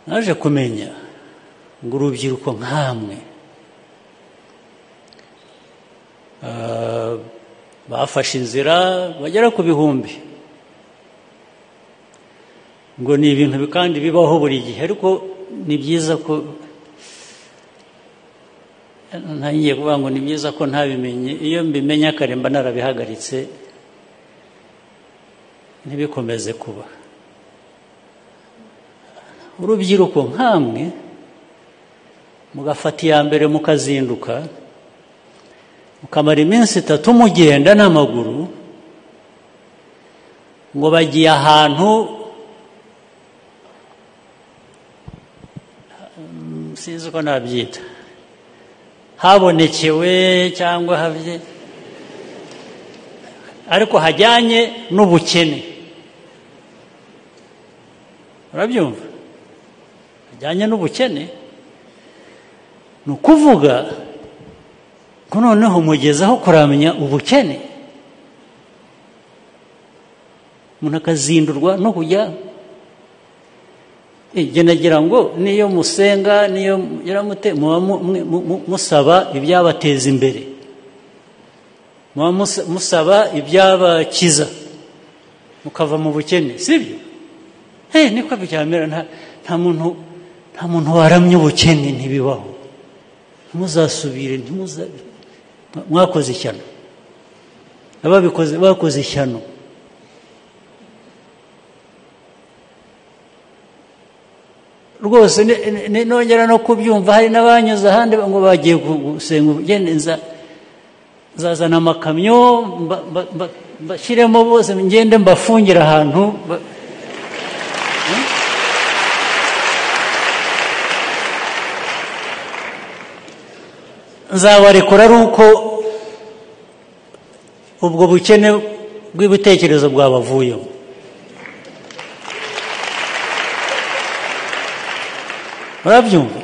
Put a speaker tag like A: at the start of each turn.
A: naje kumenya ngo urubyiruko nkamwe bafashe inzira bagera ku bihumbi, ngo ni ibintu kandi bibaho buri gihe, ariko ni byiza ko ntangiye kuvuga ngo ni byiza ko ntabimenye, iyo mbimenya kare mba narabihagaritse ntibikomeze kuba. Urubyiruko nkamwe mugafata iya mbere mukazinduka mukamara iminsi 3 mugenda n'amaguru, ngo bagiye ahantu sinzi uko nabyita, habonekewe cyangwa havye, ariko hajyanye n'ubukene. Urabyumva? Hajyanye n'ubukene, ni ukuvuga ko noneho mugezaho kuramenya ubukene, umuntu akazindurwa no kujya nagira ngo niyo musenga, niyo musaba ibyabateza imbere, musaba ibyabakiza, mukava mu bukene, sibyo? Niko byamera. Nta muntu waramye ubukene, ntibibaho. Muzasubire, mwakoze ishyano, ababikoze bakoze ishyano. Rwose nongera no kubyumva, hari n'abanyuze ahandi ngo bagiye gusenga ubugeni, nzazana amakamyo bashyiremo bose, ngende mbafungira ahantu. Nzabarekura ari uko ubwo bukene bw'ibitekerezo bwabavuyemo. Murabyumva?